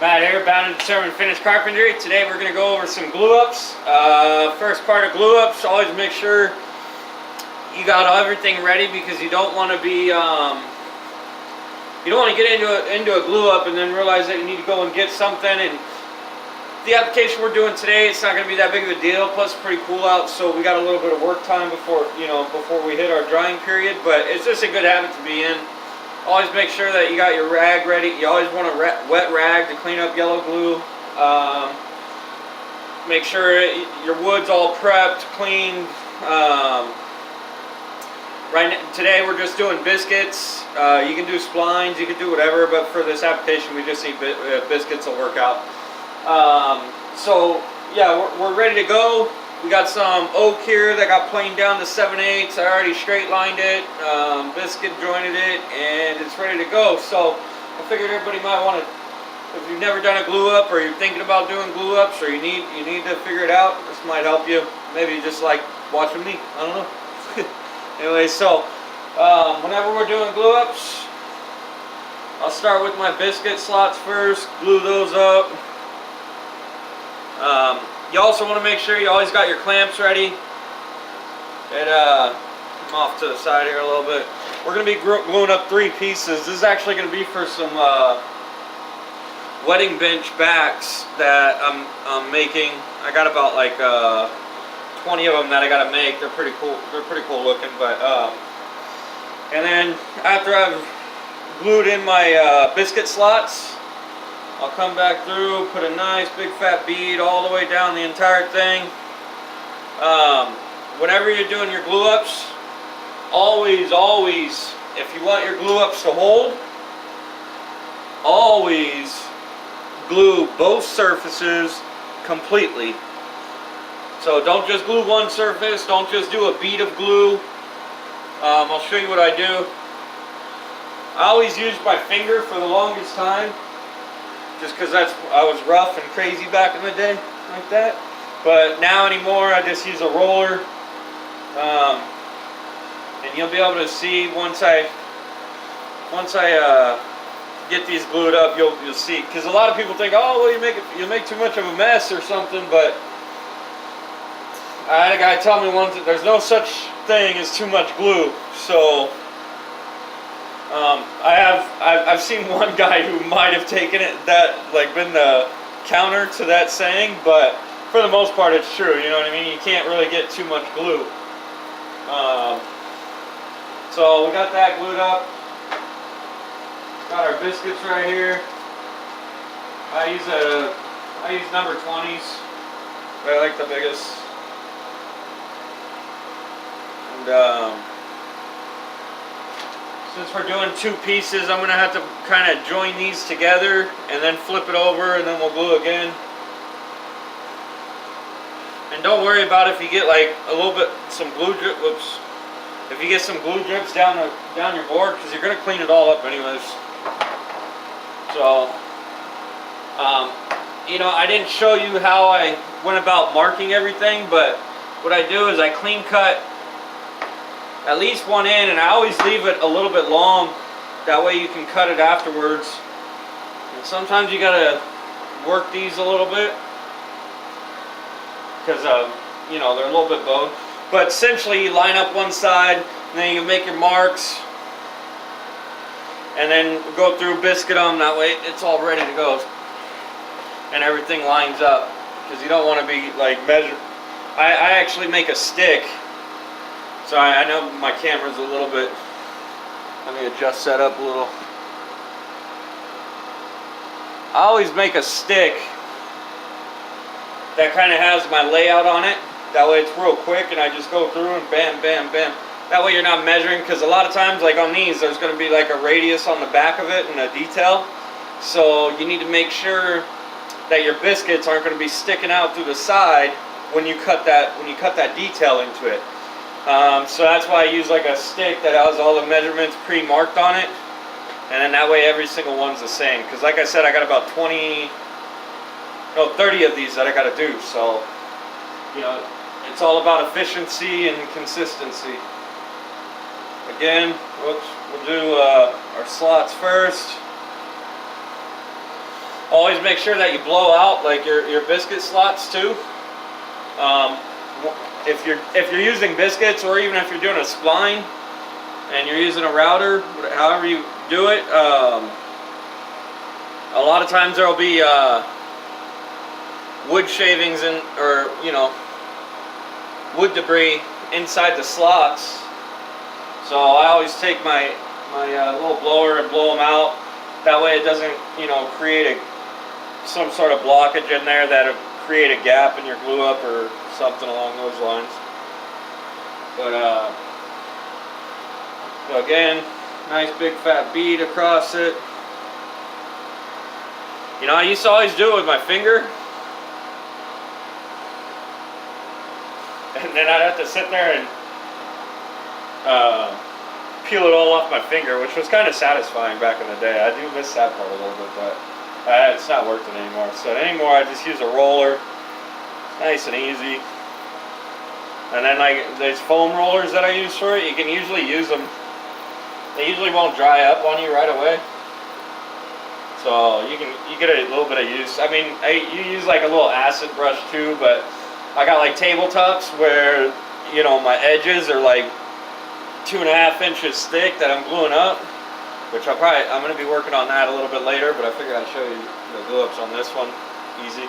Matt here, Bound and Determined Finish Carpentry. Today we're going to go over some glue ups. First part of glue ups, always make sure you got everything ready because you don't want to be, you don't want to get into a glue up and then realize that you need to go and get something. And the application we're doing today, it's not going to be that big of a deal. Plus, it's pretty cool out, so we got a little bit of work time before we hit our drying period. But it's just a good habit to be in. Always make sure that you got your rag ready. You always want a wet rag to clean up yellow glue. Make sure your wood's all prepped, cleaned. Today we're just doing biscuits. You can do splines, you can do whatever, but for this application we just need biscuits will work out. So yeah, we're ready to go. We got some oak here that got planed down to 7/8. I already straight lined it, biscuit jointed it, and it's ready to go. So I figured everybody might want to, if you've never done a glue up or you're thinking about doing glue ups or you need to figure it out, this might help you. Maybe you just like watching me, I don't know. Anyway, so whenever we're doing glue ups, I'll start with my biscuit slots first, glue those up. You also want to make sure you always got your clamps ready. And come off to the side here a little bit. We're going to be gluing up 3 pieces. This is actually going to be for some wedding bench backs that I'm making. I got about like 20 of them that I got to make. They're pretty cool. They're pretty cool looking. But and then after I've glued in my biscuit slots, I'll come back through, put a nice big fat bead all the way down the entire thing. Whenever you're doing your glue ups, always, if you want your glue ups to hold, always glue both surfaces completely. So don't just glue one surface, don't just do a bead of glue. I'll show you what I do. I always used my finger for the longest time, just because I was rough and crazy back in the day like that. But now anymore, I just use a roller. And you'll be able to see once I get these glued up, you'll see. Because a lot of people think, oh, well, you make too much of a mess or something. But I had a guy tell me once that there's no such thing as too much glue. So I've seen one guy who might have taken it been the counter to that saying, but for the most part it's true. You know what I mean? You can't really get too much glue. So we got that glued up. Got our biscuits right here. I use number 20s. I like the biggest. And since we're doing 2 pieces, I'm going to have to kind of join these together and then flip it over and then we'll glue again. And don't worry about if you get like a little bit, some glue drip, whoops. If you get some glue drips down your board, because you're going to clean it all up anyways. So, I didn't show you how I went about marking everything, but what I do is I clean cut at least one end, and I always leave it a little bit long. That way you can cut it afterwards. And sometimes you gotta work these a little bit because they're a little bit bowed. But essentially, you line up one side, and then you make your marks, and then go through, biscuit them. That way, it's all ready to go, and everything lines up. Because you don't want to be like measure. I actually make a stick. So I know my camera's a little bit, let me adjust that up a little. I always make a stick that kind of has my layout on it. That way it's real quick and I just go through and bam, bam, bam. That way you're not measuring, because a lot of times like on these there's going to be like a radius on the back of it and a detail. So you need to make sure that your biscuits aren't going to be sticking out through the side when you cut that detail into it. So that's why I use like a stick that has all the measurements pre-marked on it, and then that way every single one's the same. Because like I said, I got about 30 of these that I got to do. So it's all about efficiency and consistency. Again, we'll do our slots first. Always make sure that you blow out like your biscuit slots too. If you're using biscuits, or even if you're doing a spline and you're using a router, however you do it, a lot of times there'll be wood shavings or wood debris inside the slots. So I always take my little blower and blow them out. That way it doesn't create some sort of blockage in there that'll create a gap in your glue up or something along those lines. But again, nice big fat bead across it. I used to always do it with my finger, and then I'd have to sit there and peel it all off my finger, which was kind of satisfying back in the day. I do miss that part a little bit, but it's not working anymore. So anymore, I just use a roller, nice and easy. And then like these foam rollers that I use for it, you can usually use them. They usually won't dry up on you right away. So you get a little bit of use. I mean, you use like a little acid brush too, but I got like tabletops where my edges are like 2.5 inches thick that I'm gluing up, which I'm going to be working on that a little bit later, but I figured I'd show you the glue ups on this one, easy.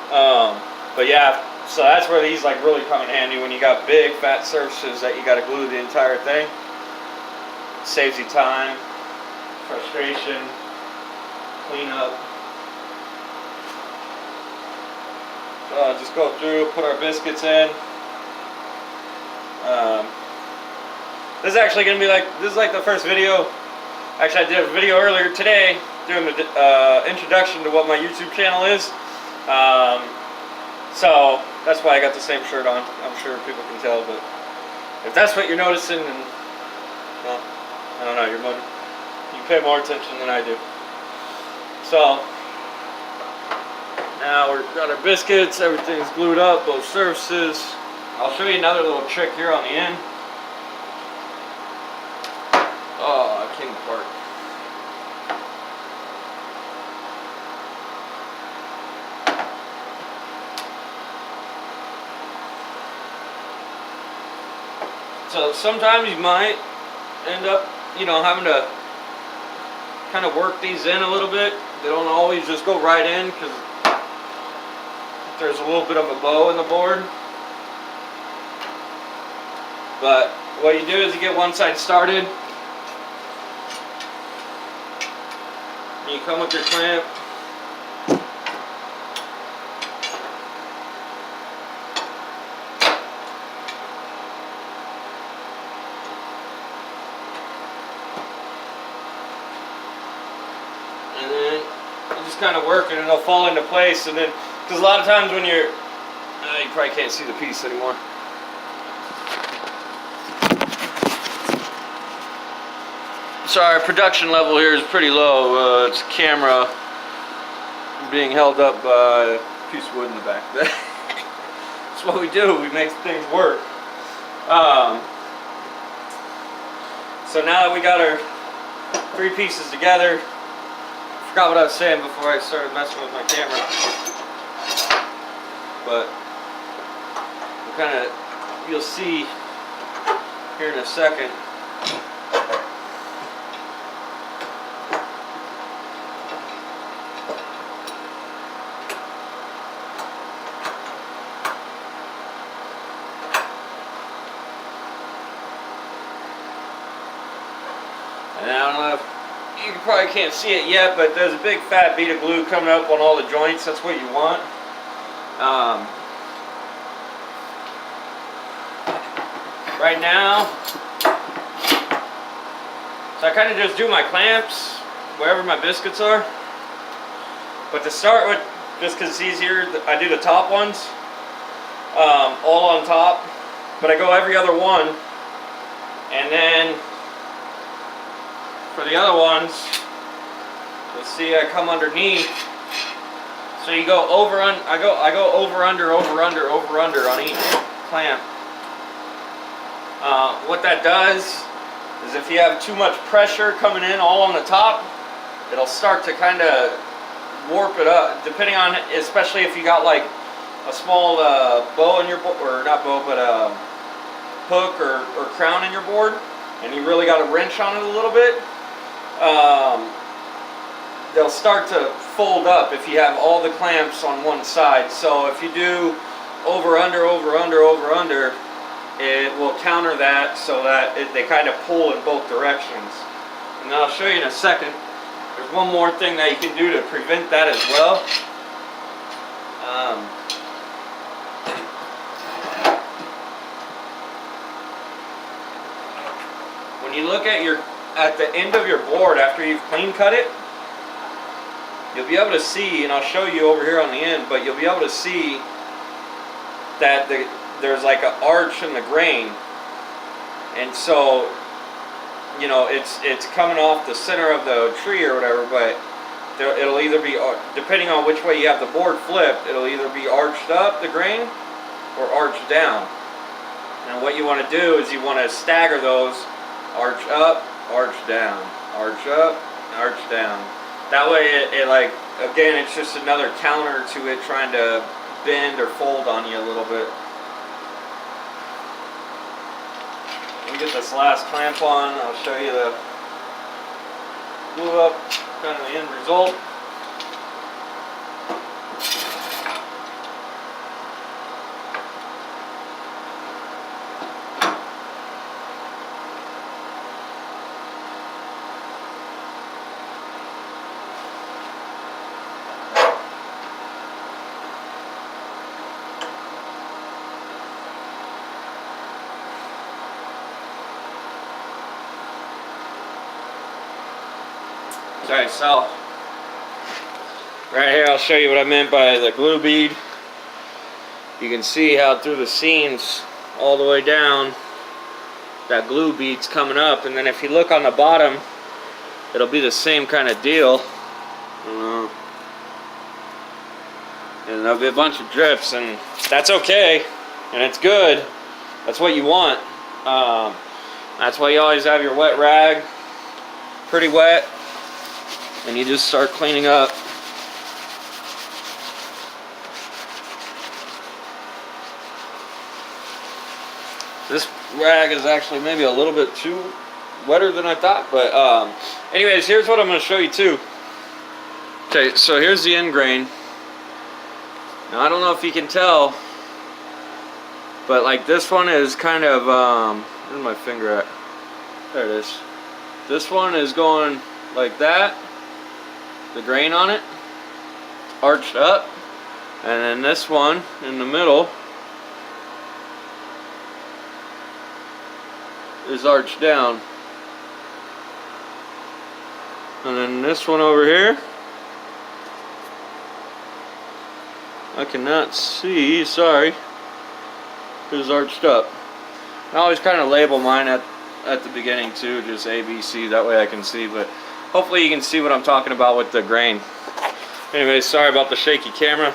But yeah, so that's where these like really come in handy when you got big fat surfaces that you got to glue the entire thing. It saves you time, frustration, clean up. So I'll just go through, put our biscuits in. This is actually going to be this is like the first video. Actually, I did a video earlier today doing the introduction to what my YouTube channel is. So that's why I got the same shirt on. I'm sure people can tell, but if that's what you're noticing, then, well, I don't know, you pay more attention than I do. So now we've got our biscuits, everything's glued up, both surfaces. I'll show you another little trick here on the end. Oh, it came apart. So sometimes you might end up, having to kind of work these in a little bit. They don't always just go right in because there's a little bit of a bow in the board. But what you do is you get one side started. You come with your clamp. And then you just kind of work it and it'll fall into place. And then, because a lot of times when you probably can't see the piece anymore. So our production level here is pretty low. It's a camera being held up by a piece of wood in the back. That's what we do. We make things work. So now that we got our 3 pieces together, I forgot what I was saying before I started messing with my camera. But you'll see here in a second. And I don't know if you probably can't see it yet, but there's a big fat bead of glue coming up on all the joints. That's what you want. Right now, so I kind of just do my clamps wherever my biscuits are. But to start with, just because it's easier, I do the top ones all on top. But I go every other one, and then for the other ones, you'll see I come underneath. So you go over, I go over, under, over, under, over, under on each clamp. What that does is if you have too much pressure coming in all on the top, it'll start to kind of warp it up, depending on, especially if you got like a small bow in your board, or not bow, but hook or crown in your board, and you really got to wrench on it a little bit. They'll start to fold up if you have all the clamps on one side. So if you do over, under, over, under, over, under, it will counter that so that they kind of pull in both directions. And I'll show you in a second. There's one more thing that you can do to prevent that as well. When you look at the end of your board after you've clean cut it, you'll be able to see, and I'll show you over here on the end, but you'll be able to see that there's like an arch in the grain. And so, you know, it's coming off the center of the tree or whatever, but it'll either be, depending on which way you have the board flipped, it'll either be arched up, the grain, or arched down. And what you want to do is you want to stagger those, arch up, arch down, arch up, arch down. That way it like, again, it's just another counter to it trying to bend or fold on you a little bit. Let me get this last clamp on. I'll show you the glue up, kind of the end result. Okay, so right here I'll show you what I meant by the glue bead. You can see how through the seams all the way down that glue bead's coming up, and then if you look on the bottom it'll be the same kind of deal. And there'll be a bunch of drips, and that's okay, and it's good. That's what you want. That's why you always have your wet rag pretty wet, and you just start cleaning up. This rag is actually maybe a little bit too wetter than I thought, but anyways, here's what I'm going to show you too. Okay, so here's the end grain. Now I don't know if you can tell, but like this one is kind of where's my finger at? There it is. This one is going like that, the grain on it arched up, and then this one in the middle is arched down, and then this one over here, I cannot see, sorry, is arched up. I always kind of label mine at the beginning too, just A, B, C, that way I can see, but hopefully you can see what I'm talking about with the grain. Anyways, sorry about the shaky camera.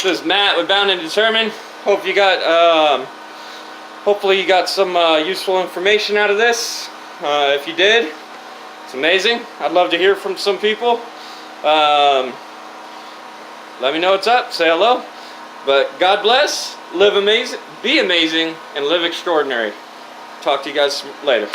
This is Matt with Bound and Determined. Hope you got, hopefully you got some useful information out of this. If you did, it's amazing. I'd love to hear from some people. Let me know what's up, say hello. But God bless, live amazing, be amazing, and live extraordinary. Talk to you guys later.